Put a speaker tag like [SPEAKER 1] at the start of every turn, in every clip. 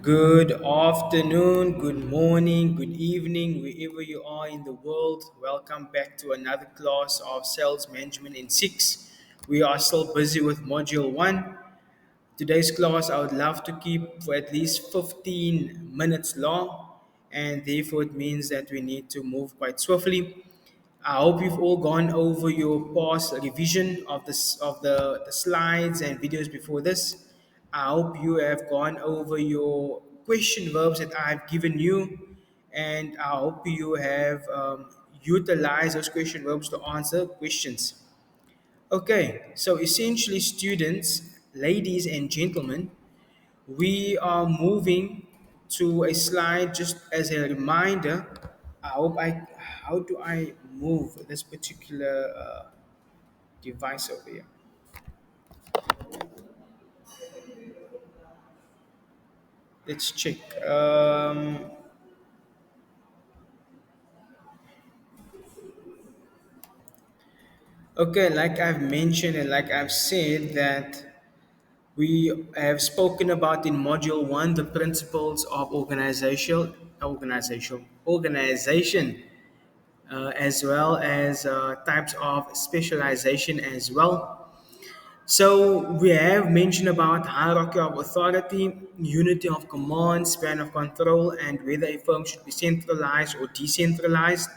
[SPEAKER 1] Good afternoon, good morning, good evening, wherever you are in the world. Welcome back to another class of Sales Management in 6. We are still busy with Module 1. Today's class I would love to keep for at least 15 minutes long, and therefore it means that we need to move quite swiftly. I hope you've all gone over your past revision of the slides and videos before this. I hope you have gone over your question verbs that I've given you, and I hope you have utilized those question verbs to answer questions. Okay, so essentially, students, ladies and gentlemen, we are moving to a slide just as a reminder. How do I move this particular device over here? Let's check. Okay, like I've mentioned and like I've said that we have spoken about in module 1 the principles of organization as well as types of specialization as well. So we have mentioned about hierarchy of authority, unity of command, span of control, and whether a firm should be centralized or decentralized.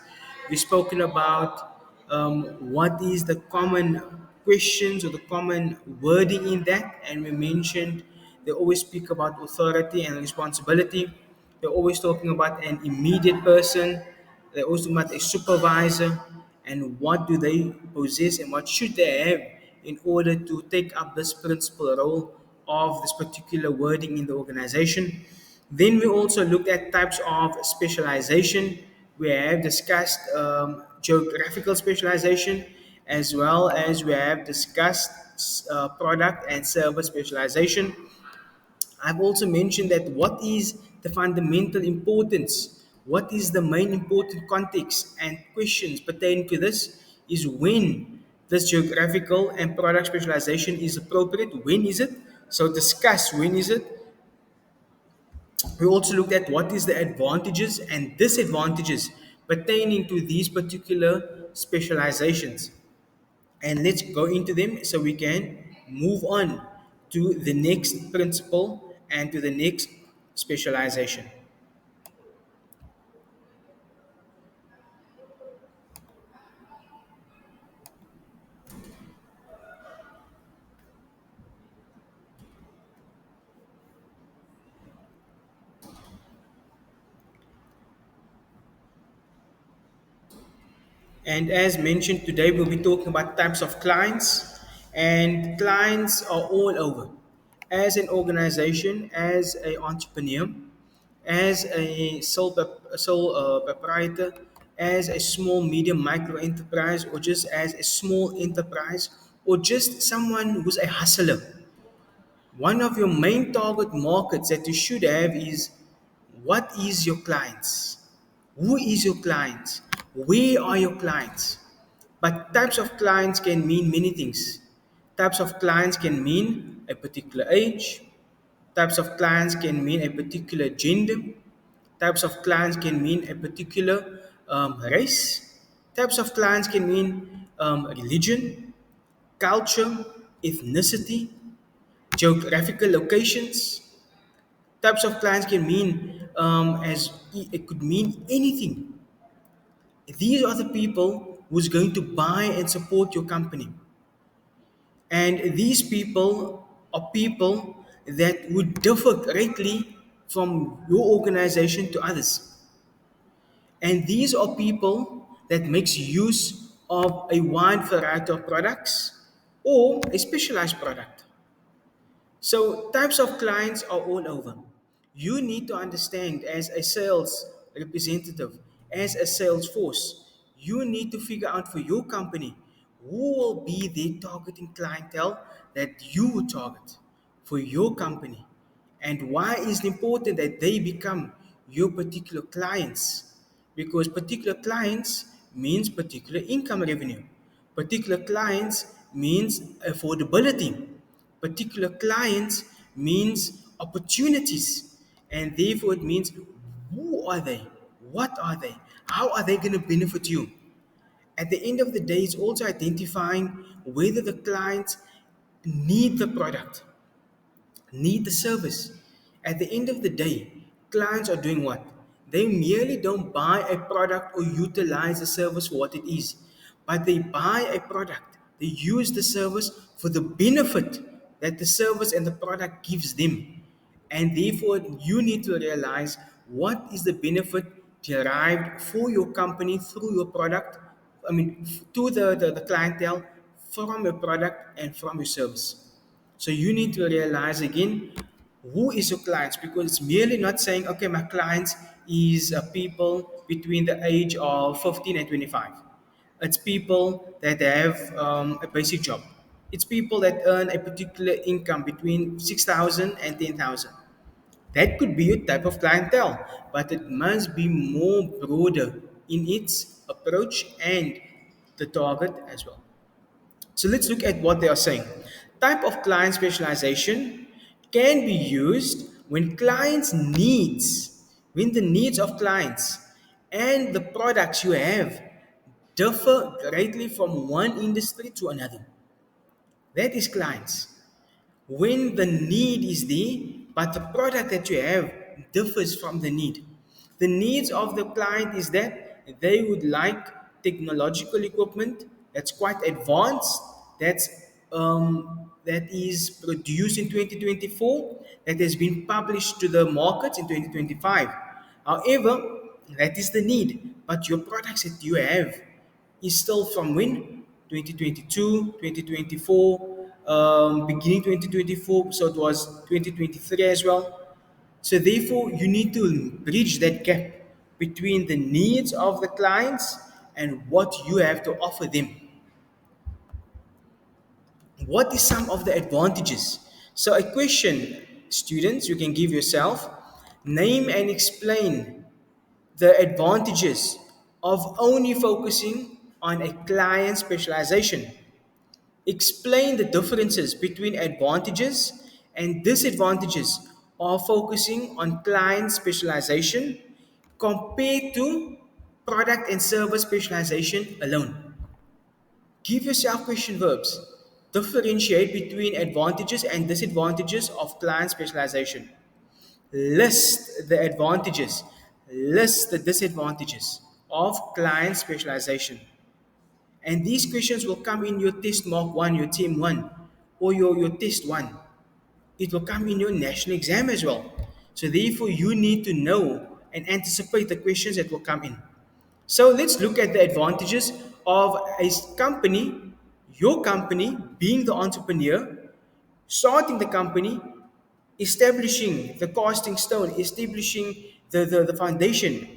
[SPEAKER 1] We've spoken about what is the common questions or the common wording in that, and we mentioned they always speak about authority and responsibility. They're always talking about an immediate person. They're also talking about a supervisor and what do they possess and what should they have in order to take up this principal role of this particular wording in the organization. Then we also looked at types of specialization. We have discussed geographical specialization as well as we have discussed product and service specialization. I've also mentioned that what is the fundamental importance, what is the main important context and questions pertaining to this is when this geographical and product specialization is appropriate. When is it? So discuss when is it. We also looked at what is the advantages and disadvantages pertaining to these particular specializations. And let's go into them so we can move on to the next principle and to the next specialization. And as mentioned today, we'll be talking about types of clients, and clients are all over. As an organization, as an entrepreneur, as a sole proprietor, as a small, medium, micro enterprise, or just as a small enterprise, or just someone who's a hustler. One of your main target markets that you should have is what is your clients? Who is your clients? Where are your clients? But types of clients can mean many things. Types of clients can mean a particular age. Types of clients can mean a particular gender. Types of clients can mean a particular race. Types of clients can mean religion, culture, ethnicity, geographical locations. Types of clients can mean it could mean anything. These are the people who's going to buy and support your company, and these people are people that would differ greatly from your organization to others, and these are people that makes use of a wide variety of products or a specialized product. So types of clients are all over. You need to understand as a sales representative, as a sales force, you need to figure out for your company who will be the targeting clientele that you would target for your company, and why is it important that they become your particular clients, because particular clients means particular income revenue, particular clients means affordability, particular clients means opportunities, And therefore, it means who are they? What are they? How are they going to benefit you? At the end of the day, it's also identifying whether the clients need the product, need the service. At the end of the day, clients are doing what? They merely don't buy a product or utilize the service for what it is, but they buy a product. They use the service for the benefit that the service and the product gives them. And therefore, you need to realize what is the benefit derived for your company through your product, to the clientele from your product and from your service. So you need to realize again who is your clients, because it's merely not saying, okay, my clients is people between the age of 15 and 25. It's people that have a basic job. It's people that earn a particular income between 6,000 and 10,000. That could be your type of clientele, but it must be more broader in its approach and the target as well. So let's look at what they are saying. Type of client specialization can be used when when the needs of clients and the products you have differ greatly from one industry to another. That is clients. When the need is there, but the product that you have differs from the need. The needs of the client is that they would like technological equipment that's quite advanced, that is produced in 2024, that has been published to the market in 2025. However, that is the need, but your products that you have is still from when? 2022, 2024, beginning 2024, so it was 2023 as well. So therefore, you need to bridge that gap between the needs of the clients and what you have to offer them. What is some of the advantages? So a question, students, you can give yourself: name and explain the advantages of only focusing on a client specialization. Explain the differences between advantages and disadvantages of focusing on client specialization compared to product and service specialization alone. Give yourself question verbs. Differentiate between advantages and disadvantages of client specialization. List the advantages, list the disadvantages of client specialization. And these questions will come in your test mark one, your team one, or your test one. It will come in your national exam as well. So therefore, you need to know and anticipate the questions that will come in. So let's look at the advantages of a company, your company being the entrepreneur, starting the company, establishing the casting stone, establishing the foundation.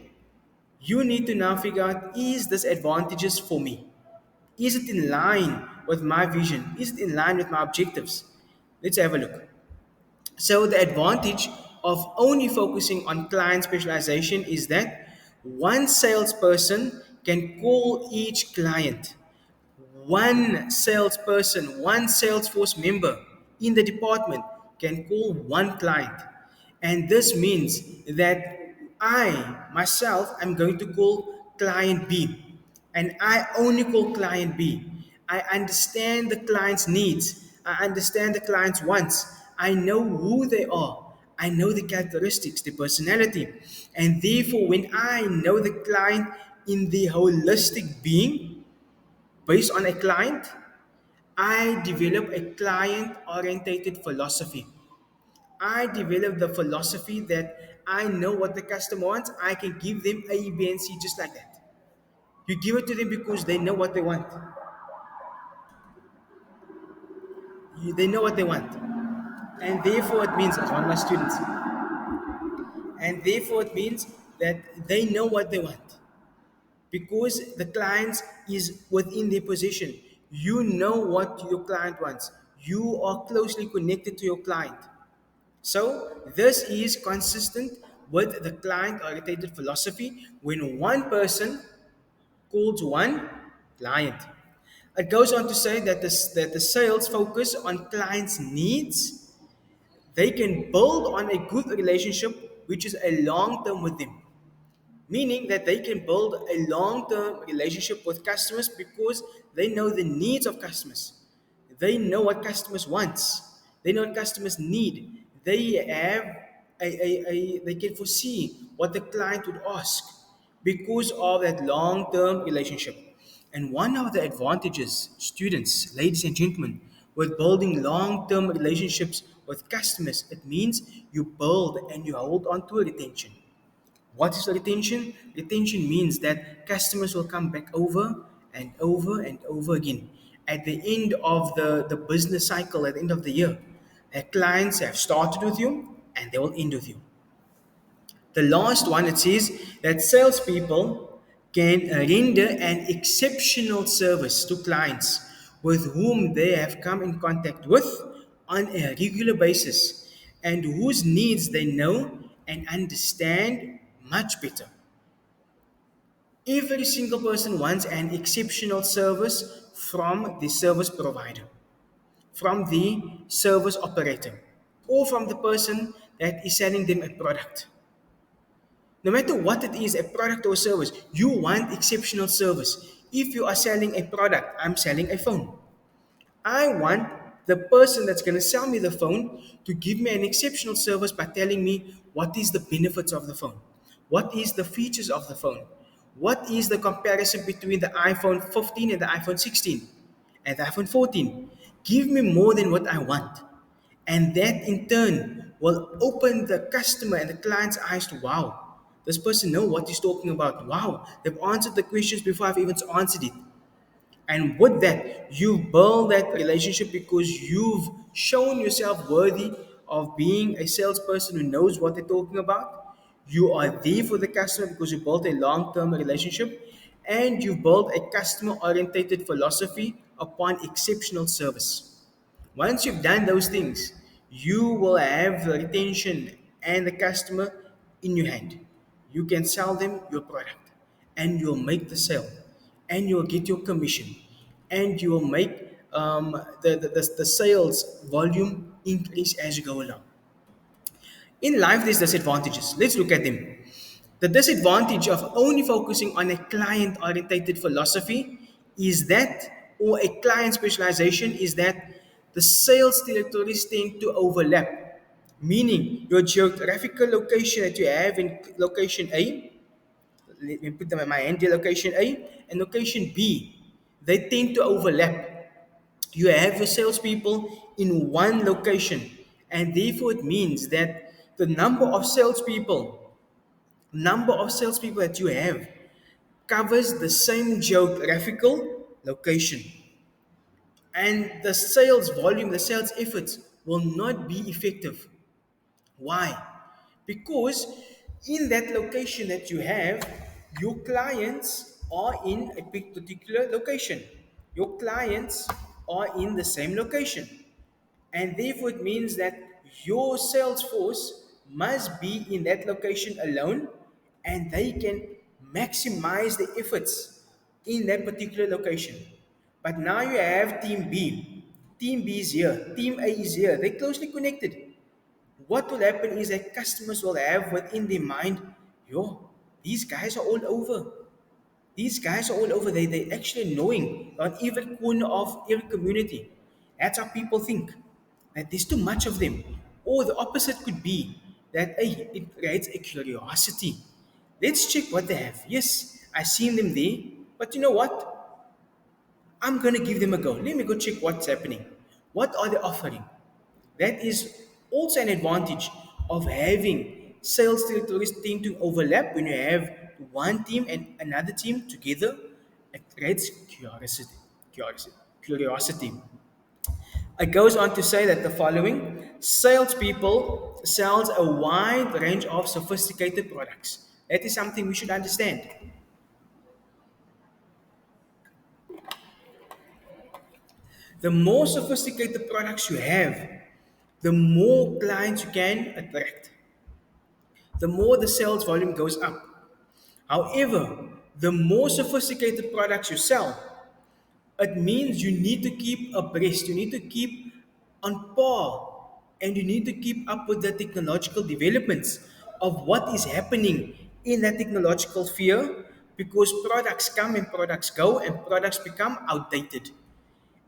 [SPEAKER 1] You need to now figure out, is this advantageous for me? Is it in line with my vision? Is it in line with my objectives? Let's have a look. So, the advantage of only focusing on client specialization is that one salesperson can call each client. One salesperson, one Salesforce member in the department can call one client. And this means that myself, I'm going to call client B. And I only call client B. I understand the client's needs. I understand the client's wants. I know who they are. I know the characteristics, the personality. And therefore, when I know the client in the holistic being, based on a client, I develop a client orientated philosophy. I develop the philosophy that I know what the customer wants. I can give them A, B, and C just like that. You give it to them because they know what they want. They know what they want. And therefore it means, as one of my students, and therefore it means that they know what they want. Because the client is within their position. You know what your client wants. You are closely connected to your client. So, this is consistent with the client oriented philosophy when one person calls one client. It goes on to say that the sales focus on clients' needs. They can build on a good relationship which is a long term with them, meaning that they can build a long-term relationship with customers because they know the needs of customers. They know what customers want. They know what customers need. They have they can foresee what the client would ask because of that long-term relationship. And one of the advantages, students, ladies and gentlemen, with building long-term relationships with customers, it means you build and you hold on to a retention. What is retention? Retention means that customers will come back over and over and over again. At the end of the business cycle, at the end of the year, clients have started with you and they will end with you. The last one, it says that salespeople can render an exceptional service to clients with whom they have come in contact with on a regular basis and whose needs they know and understand much better. Every single person wants an exceptional service from the service provider, from the service operator, or from the person that is selling them a product. No matter what it is, a product or service, you want exceptional service. If you are selling a product, I'm selling a phone. I want the person that's going to sell me the phone to give me an exceptional service by telling me what is the benefits of the phone, what is the features of the phone, what is the comparison between the iPhone 15 and the iPhone 16 and the iPhone 14. Give me more than what I want. And that in turn will open the customer and the client's eyes to, wow, this person know what he's talking about. Wow, they've answered the questions before I've even answered it. And with that, you build that relationship because you've shown yourself worthy of being a salesperson who knows what they're talking about. You are there for the customer because you built a long term relationship and you built a customer oriented philosophy upon exceptional service. Once you've done those things, you will have the retention and the customer in your hand. You can sell them your product and you'll make the sale and you'll get your commission and you'll make the sales volume increase as you go along. In life, there's disadvantages. Let's look at them. The disadvantage of only focusing on a client oriented philosophy is that, or a client specialization, is that the sales territories tend to overlap. Meaning, your geographical location that you have in location A, let me put them in my hand here, location A and location B, they tend to overlap. You have your salespeople in one location, and therefore it means that the number of salespeople that you have covers the same geographical location, and the sales volume, the sales efforts will not be effective. Why? Because in that location that you have, your clients are in a particular location. Your clients are in the same location. And therefore, it means that your sales force must be in that location alone and they can maximize the efforts in that particular location. But now you have Team B. Team B is here, Team A is here. They're closely connected. What will happen is that customers will have within their mind, yo, these guys are all over. These guys are all over. They actually knowing on every corner of every community. That's how people think. That there's too much of them. Or the opposite could be that hey, it creates a curiosity. Let's check what they have. Yes, I've seen them there, but you know what? I'm gonna give them a go. Let me go check what's happening. What are they offering? That is also an advantage of having sales territories tend to overlap when you have one team and another team together. It creates curiosity. Curiosity. Curiosity. It goes on to say that the following salespeople sells a wide range of sophisticated products. That is something we should understand. The more sophisticated products you have, the more clients you can attract, the more the sales volume goes up. However, the more sophisticated products you sell, it means you need to keep abreast, you need to keep on par, and you need to keep up with the technological developments of what is happening in that technological sphere, because products come and products go and products become outdated.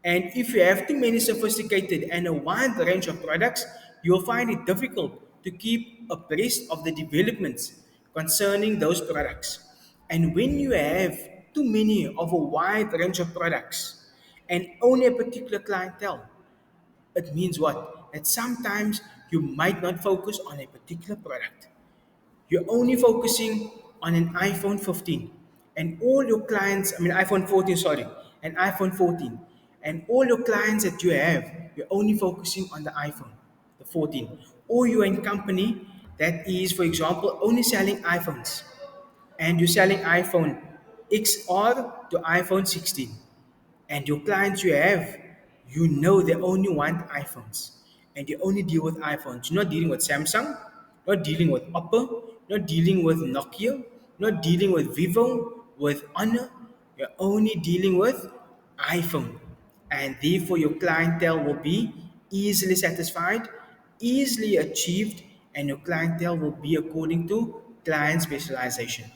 [SPEAKER 1] And if you have too many sophisticated and a wide range of products, you'll find it difficult to keep abreast of the developments concerning those products. And when you have too many of a wide range of products and only a particular clientele, it means what? That sometimes you might not focus on a particular product. You're only focusing on an iPhone 15 and all your clients, I mean iPhone 14, sorry, an iPhone 14. And all your clients that you have, you're only focusing on the iPhone, the 14. Or you're in company that is, for example, only selling iPhones and you're selling iPhone XR to iPhone 16, and your clients you have, you know they only want iPhones and you only deal with iPhones. You're not dealing with Samsung, not dealing with Oppo, not dealing with Nokia, not dealing with Vivo, with Honor. You're only dealing with iPhone. And therefore, your clientele will be easily satisfied, easily achieved, and your clientele will be according to client specialization.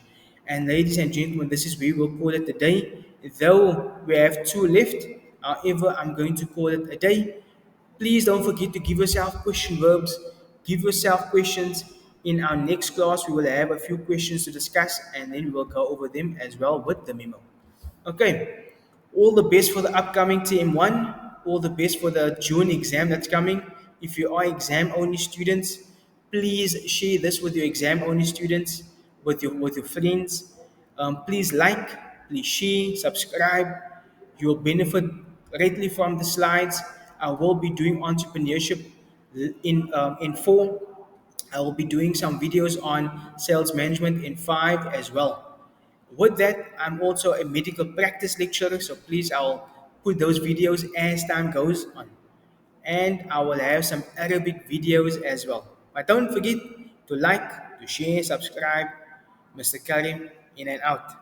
[SPEAKER 1] And ladies and gentlemen, this is where we'll call it a day. Though we have two left, however, I'm going to call it a day. Please don't forget to give yourself question verbs, give yourself questions. In our next class, we will have a few questions to discuss and then we will go over them as well with the memo. Okay, all the best for the upcoming TM1. All the best for the June exam that's coming. If you are exam only students, please share this with your exam only students, with your friends. Please like, please share, subscribe. You will benefit greatly from the slides. I will be doing entrepreneurship in 4. I will be doing some videos on sales management in 5 as well. With that, I'm also a medical practice lecturer, so please I'll put those videos as time goes on. And I will have some Arabic videos as well. But don't forget to like, to share, subscribe. Mr. Karim, in and out.